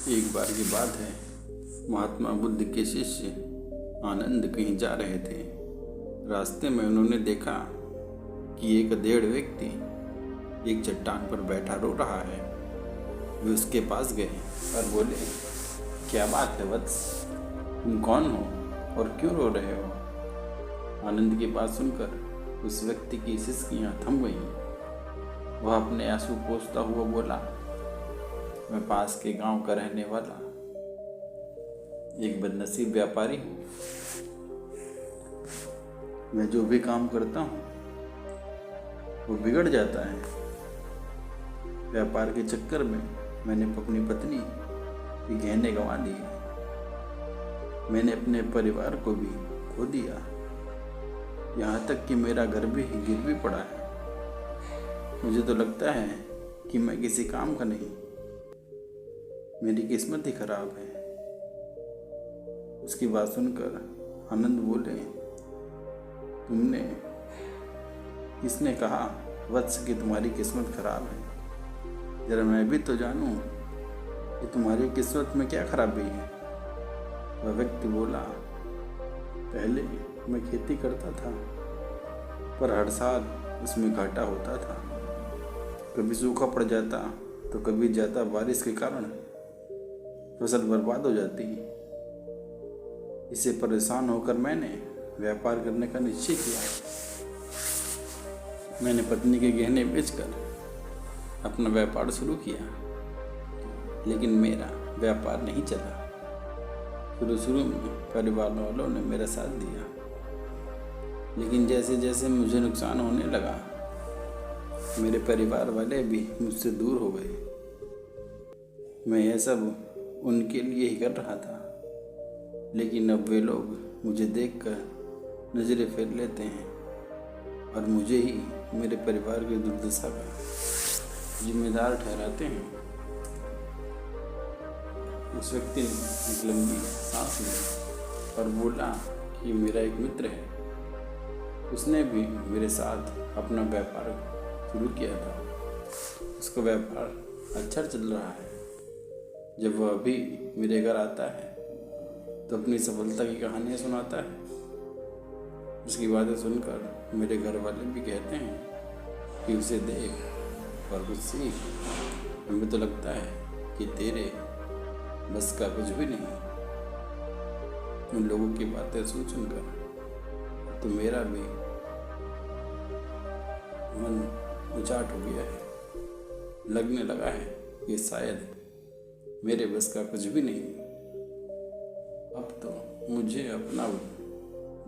एक बार की बात है, महात्मा बुद्ध के शिष्य आनंद कहीं जा रहे थे। रास्ते में उन्होंने देखा कि एक अधेड़ व्यक्ति एक चट्टान पर बैठा रो रहा है। वे उसके पास गए और बोले, क्या बात है वत्स, तुम कौन हो और क्यों रो रहे हो? आनंद की बात सुनकर उस व्यक्ति की सिसकियां थम गईं। वह अपने आंसू पोंछता हुआ बोला, मैं पास के गांव का रहने वाला एक बदनसीब व्यापारी हूँ। मैं जो भी काम करता हूँ वो बिगड़ जाता है। व्यापार के चक्कर में मैंने अपनी पत्नी के गहने गंवा दिए। मैंने अपने परिवार को भी खो दिया, यहाँ तक कि मेरा घर भी गिरवी पड़ा है। मुझे तो लगता है कि मैं किसी काम का नहीं, मेरी किस्मत ही खराब है। उसकी बात सुनकर आनंद बोले, तुमने किसने कहा वत्स कि तुम्हारी किस्मत खराब है? जरा मैं भी तो जानूं कि तुम्हारी किस्मत में क्या खराबी है। वह व्यक्ति बोला, पहले मैं खेती करता था, पर हर साल उसमें घाटा होता था। कभी सूखा पड़ जाता तो कभी ज़्यादा बारिश के कारण फसल बर्बाद हो जाती। इससे परेशान होकर मैंने व्यापार करने का निश्चय किया। मैंने पत्नी के गहने बेचकर अपना व्यापार शुरू किया, लेकिन मेरा व्यापार नहीं चला। शुरू में परिवार वालों ने मेरा साथ दिया, लेकिन जैसे जैसे मुझे नुकसान होने लगा, मेरे परिवार वाले भी मुझसे दूर हो गए। मैं यह सब उनके लिए ही कर रहा था, लेकिन अब वे लोग मुझे देखकर नजरें फेर लेते हैं और मुझे ही मेरे परिवार की दुर्दशा का जिम्मेदार ठहराते हैं। उस व्यक्ति ने एक लंबी सांस ली और बोला कि मेरा एक मित्र है, उसने भी मेरे साथ अपना व्यापार शुरू किया था। उसका व्यापार अच्छा चल रहा है। जब वह अभी मेरे घर आता है तो अपनी सफलता की कहानियाँ सुनाता है। उसकी बातें सुनकर मेरे घर वाले भी कहते हैं कि उसे देख और कुछ सीख। हमें तो लगता है कि तेरे बस का कुछ भी नहीं। उन लोगों की बातें सुनकर तो मेरा भी मन उचाट हो गया है। लगने लगा है कि शायद मेरे बस का कुछ भी नहीं। अब तो मुझे अपना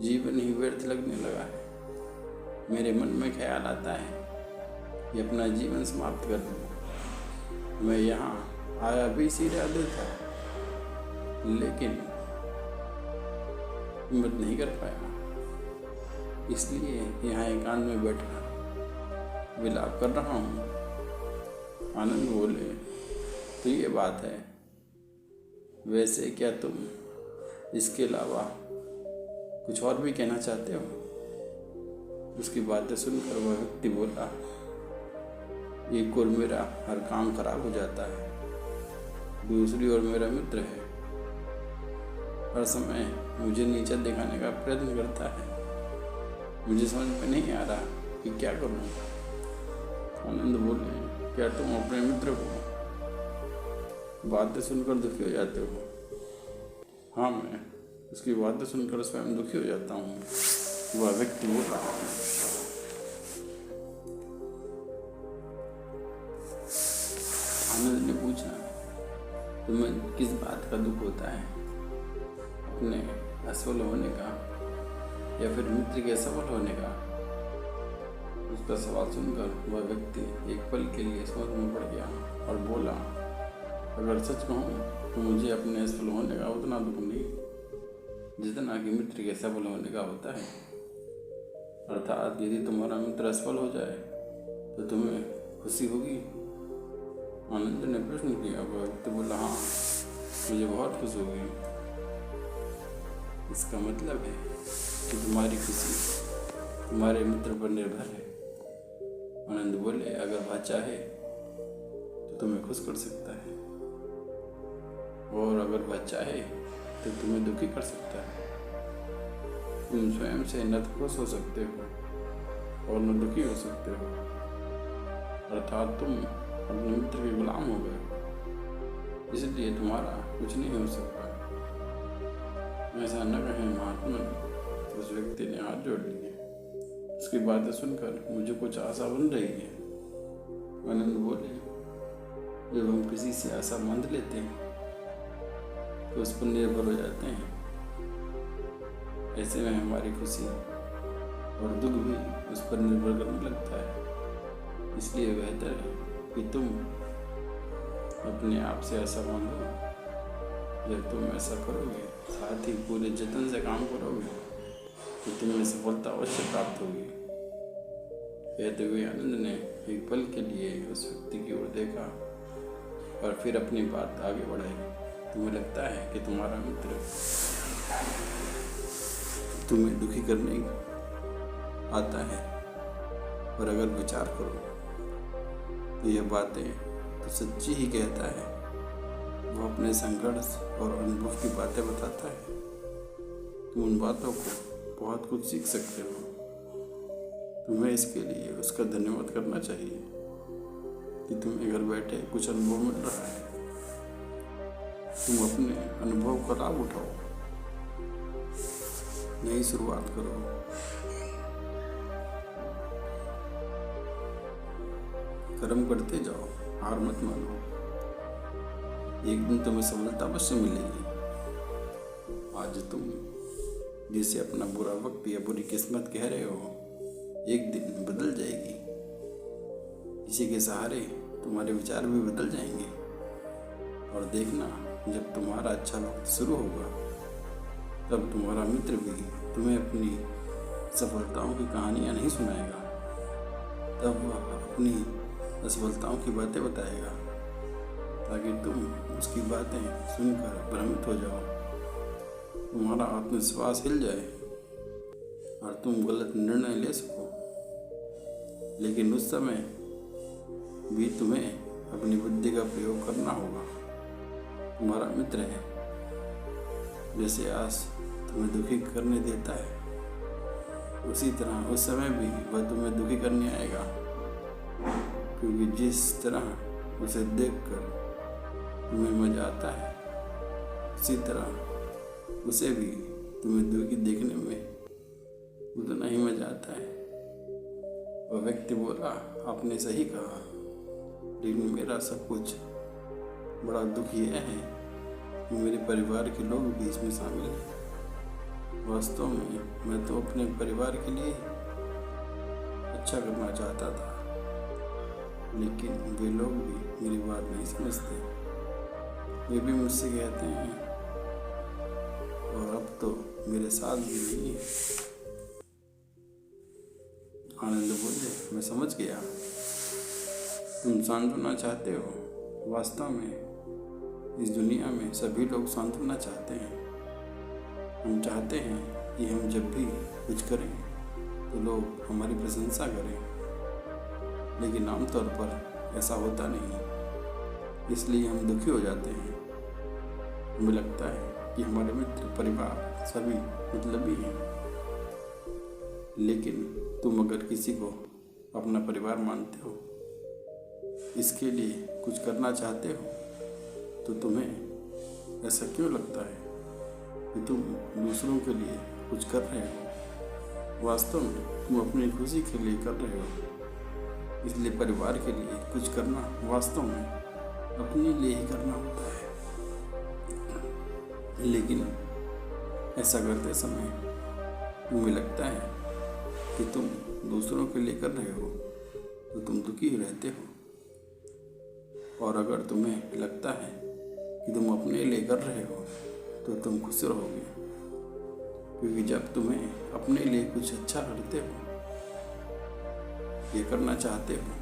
जीवन ही व्यर्थ लगने लगा है। मेरे मन में ख्याल आता है कि अपना जीवन समाप्त कर दूँ। मैं यहाँ आया भी इसी इरादे था, लेकिन हिम्मत नहीं कर पाया, इसलिए यहाँ एकांत में बैठा विलाप कर रहा हूँ। आनंद बोले, तो ये बात है। वैसे क्या तुम इसके अलावा कुछ और भी कहना चाहते हो? उसकी बातें सुनकर वह व्यक्ति बोला, एक ओर मेरा हर काम खराब हो जाता है, दूसरी ओर मेरा मित्र है, हर समय मुझे नीचा दिखाने का प्रयत्न करता है। मुझे समझ में नहीं आ रहा कि क्या करूं। आनंद बोले, क्या तुम अपने मित्र को बातें सुनकर दुखी हो जाते हो? हाँ, मैं उसकी बातें सुनकर स्वयं दुखी हो जाता हूँ। वह व्यक्ति बोला, आनंद ने पूछा, तुम्हें किस बात का दुख होता है? अपने असफल होने का या फिर मित्र के सफल होने का? उसका सवाल सुनकर वह व्यक्ति एक पल के लिए सोच में पड़ गया और बोला, अगर सच कहूँ तो मुझे अपने असफल होने का उतना दुख नहीं जितना कि मित्र के सफल होने का होता है। अर्थात यदि तुम्हारा मित्र असफल हो जाए तो तुम्हें खुशी होगी? आनंद ने प्रश्न किया। वह व्यक्ति बोला, हाँ, मुझे बहुत खुशी होगी। इसका मतलब है कि तुम्हारी खुशी तुम्हारे मित्र पर निर्भर है। आनंद बोले, अगर वह चाहे तो तुम्हें खुश कर सकता है। और अगर वह चाहे तो तुम्हें दुखी कर सकता है। तुम स्वयं से न तो खुश हो सकते हो और न दुखी हो सकते हो, अर्थात तुम अपने मित्र के गुलाम हो गए हो, इसलिए तुम्हारा कुछ नहीं हो सकता। ऐसा न कहें महात्मा ने। उस व्यक्ति ने हाथ जोड़ लिए। उसकी बातें सुनकर मुझे कुछ आशा बन रही है। आनंद बोले, जब हम किसी से आशा बांध लेते हैं तो उस पर निर्भर हो जाते हैं। ऐसे में हमारी खुशी और दुख भी उस पर निर्भर करने लगता है। इसलिए बेहतर है कि तुम अपने आप से आशा बांधो। जब तुम ऐसा करोगे, साथ ही पूरे जतन से काम करोगे, तो तुम्हें सफलता अवश्य प्राप्त होगी। कहते हुए आनंद ने एक पल के लिए उस व्यक्ति की ओर देखा और फिर अपनी बात आगे बढ़ाई। तुम्हें लगता है कि तुम्हारा मित्र तुम्हें दुखी करने आता है, और अगर विचार करो तो यह बातें तो सच्ची ही कहता है। वो अपने संघर्ष और अनुभव की बातें बताता है। तुम उन बातों को बहुत कुछ सीख सकते हो। तुम्हें इसके लिए उसका धन्यवाद करना चाहिए कि तुम्हें घर बैठे कुछ अनुभव मिल रहा है। तुम अपने अनुभव का लाभ उठाओ, नई शुरुआत करो। कर्म करते जाओ, हार मत मानो। एक दिन तुम्हें सफलता अवश्य मिलेगी। आज तुम जिसे अपना बुरा वक्त या बुरी किस्मत कह रहे हो, एक दिन बदल जाएगी। इसी के सहारे तुम्हारे विचार भी बदल जाएंगे। और देखना, जब तुम्हारा अच्छा वक्त शुरू होगा, तब तुम्हारा मित्र भी तुम्हें अपनी सफलताओं की कहानियाँ नहीं सुनाएगा। तब वह अपनी असफलताओं की बातें बताएगा, ताकि तुम उसकी बातें सुनकर भ्रमित हो जाओ, तुम्हारा आत्मविश्वास हिल जाए और तुम गलत निर्णय ले सको। लेकिन उस समय भी तुम्हें अपनी बुद्धि का प्रयोग करना होगा। तुम्हारा मित्र है, जैसे आज तुम्हें दुखी करने देता है, उसी तरह उस समय भी वह तुम्हें दुखी करने आएगा। क्योंकि जिस तरह उसे देखकर तुम्हें मजा आता है, उसी तरह उसे भी तुम्हें दुखी देखने में उतना ही मजा आता है। वह व्यक्ति बोला, आपने सही कहा, लेकिन मेरा सब कुछ बड़ा दुख यह है कि मेरे परिवार के लोग भी इसमें शामिल हैं। वास्तव में मैं तो अपने परिवार के लिए अच्छा करना चाहता था, लेकिन वे लोग भी मेरी बात नहीं समझते। वे भी मुझसे कहते हैं, और अब तो मेरे साथ भी नहीं है। आनंद बोले, मैं समझ गया, तुम सांत्वना चाहते हो। वास्तव में इस दुनिया में सभी लोग सांत्वना चाहते हैं। हम चाहते हैं कि हम जब भी कुछ करें तो लोग हमारी प्रशंसा करें, लेकिन आमतौर पर ऐसा होता नहीं। इसलिए हम दुखी हो जाते हैं। हमें लगता है कि हमारे मित्र, परिवार सभी मतलबी हैं। लेकिन तुम अगर किसी को अपना परिवार मानते हो, इसके लिए कुछ करना चाहते हो, तो तुम्हें ऐसा क्यों लगता है कि तुम दूसरों के लिए कुछ कर रहे हो? वास्तव में तुम अपनी खुशी के लिए कर रहे हो। इसलिए परिवार के लिए कुछ करना वास्तव में अपने लिए ही करना होता है। लेकिन ऐसा करते समय तुम्हें लगता है कि तुम दूसरों के लिए कर रहे हो, तो तुम दुखी रहते हो। और अगर तुम्हें लगता है कि तुम अपने लिए कर रहे हो, तो तुम खुश रहोगे। क्योंकि जब तुम्हें अपने लिए कुछ अच्छा करते हो, ये करना चाहते हो,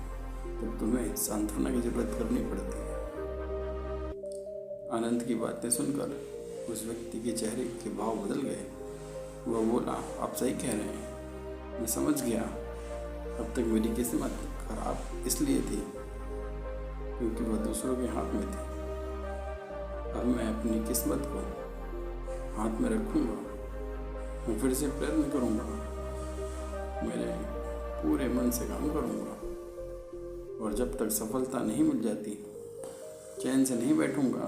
तब तुम्हें सांत्वना की जरूरत करनी पड़ती है। आनंद की बातें सुनकर उस व्यक्ति के चेहरे के भाव बदल गए। वह बोला, आप सही कह रहे हैं, मैं समझ गया। अब तक मेरी किस्मत खराब इसलिए थी क्योंकि वह दूसरों के हाथ में थी। अब मैं अपनी किस्मत को हाथ में रखूँगा, मैं फिर से प्रयत्न करूँगा, मेरे पूरे मन से काम करूँगा, और जब तक सफलता नहीं मिल जाती चैन से नहीं बैठूँगा।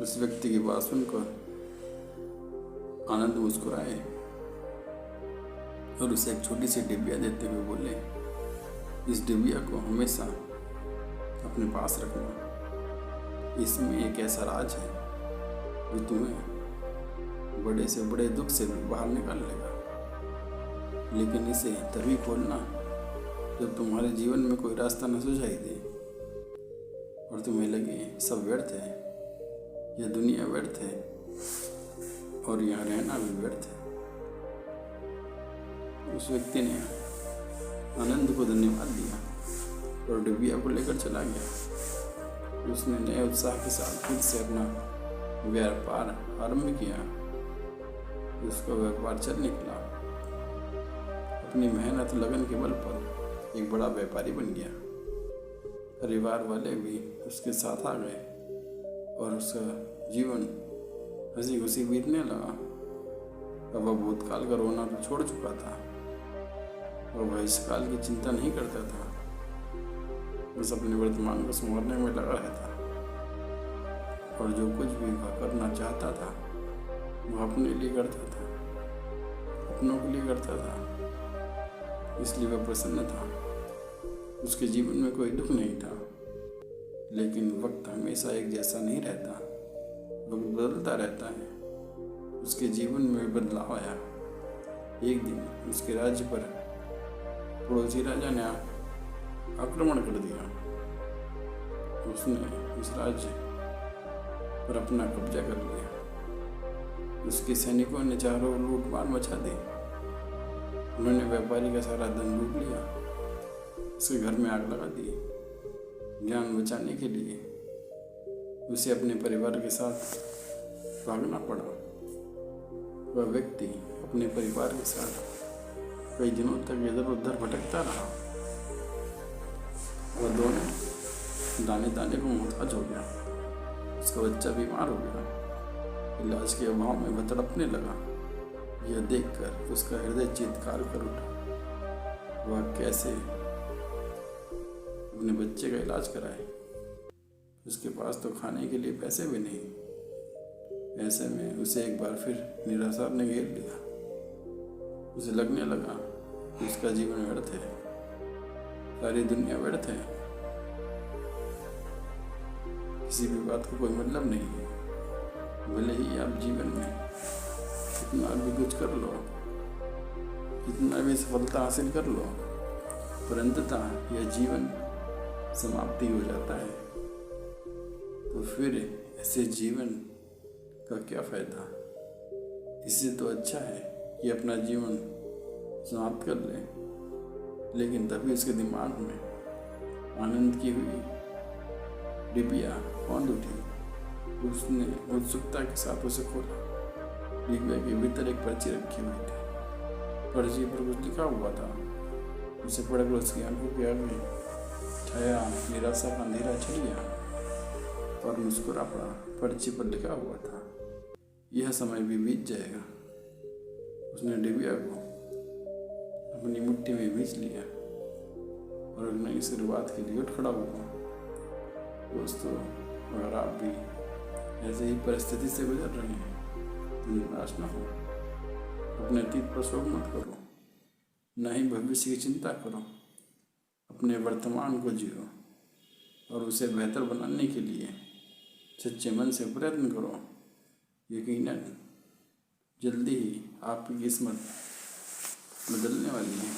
उस व्यक्ति की बात सुनकर आनंद मुस्कुराए और उसे एक छोटी सी डिबिया देते हुए बोले, इस डिबिया को हमेशा अपने पास रखना। इसमें एक ऐसा राज है जो तुम्हें बड़े से बड़े दुख से भी बाहर निकाल लेगा, लेकिन इसे तभी खोलना जब तुम्हारे जीवन में कोई रास्ता न सुझाई दे और तुम्हें लगे सब व्यर्थ है, यह दुनिया व्यर्थ है और यहाँ रहना भी व्यर्थ है। उस व्यक्ति ने आनंद को धन्यवाद दिया और डिबिया को लेकर चला गया। उसने नए उत्साह के साथ फिर से अपना व्यापार आरंभ किया। उसका व्यापार चल निकला। अपनी मेहनत लगन के बल पर एक बड़ा व्यापारी बन गया। परिवार वाले भी उसके साथ आ गए और उसका जीवन हंसी खुशी बीतने लगा। अब वह भूतकाल का रोना तो छोड़ चुका था और भविष्यकाल की चिंता नहीं करता था, बस अपने वर्तमान को संवारने में लगा रहता और जो कुछ भी वह करना चाहता था वह अपने लिए करता था, अपनों के लिए करता था। इसलिए वह प्रसन्न था। उसके जीवन में कोई दुख नहीं था। लेकिन वक्त हमेशा एक जैसा नहीं रहता, वक्त बदलता रहता है। उसके जीवन में बदलाव आया। एक दिन उसके राज्य पर पड़ोसी राजा ने आक्रमण कर दिया। उसने उस राज्य पर अपना कब्जा कर लिया। उसके सैनिकों ने चारों ओर लूटमार मचा दी। उन्होंने व्यापारी का सारा धन लूट लिया, उसके घर में आग लगा दी। जान बचाने के लिए उसे अपने परिवार के साथ भागना पड़ा। वह व्यक्ति अपने परिवार के साथ कई दिनों तक इधर उधर भटकता रहा। वह दोनों दाने दाने को मोहताज हो गया। उसका बच्चा बीमार हो गया। इलाज के अभाव में वह तड़पने लगा। यह देखकर उसका हृदय चीत्कार कर उठा। वह कैसे अपने बच्चे का इलाज कराए? उसके पास तो खाने के लिए पैसे भी नहीं। ऐसे में उसे एक बार फिर निराशा ने घेर लिया। उसे लगने लगा कि उसका जीवन व्यर्थ है, सारी दुनिया व्यर्थ है, किसी भी बात को कोई मतलब नहीं है। भले ही आप जीवन में कितना भी कुछ कर लो, कितना भी सफलता हासिल कर लो, पर अंततः यह जीवन समाप्ति हो जाता है। तो फिर ऐसे जीवन का क्या फायदा? इससे तो अच्छा है कि अपना जीवन समाप्त कर ले। लेकिन तभी उसके दिमाग में आनंद की हुई डिबिया कौंध उठी। उसने उत्सुकता के साथ उसे खोला। डिबिया के भीतर एक पर्ची रखी हुई थी। पर्ची पर कुछ लिखा हुआ था। उसे पढ़कर उसकी आंखों के आगे छाया निराशा का अंधेरा छल गया और मुस्कुरा पड़ा। पर्ची पर लिखा हुआ था, यह समय भी बीत जाएगा। उसने डिबिया को अपनी मुट्ठी में भींच लिया और एक नई शुरुआत के लिए उठ खड़ा हुआ। दोस्तों, अगर आप भी ऐसे ही परिस्थिति से गुजर रहे हैं तो निराश न हो। अपने अतीत पर शोक मत करो, न ही भविष्य की चिंता करो। अपने वर्तमान को जियो और उसे बेहतर बनाने के लिए सच्चे मन से प्रयत्न करो। यकीनन जल्दी ही आपकी किस्मत बदलने वाली है।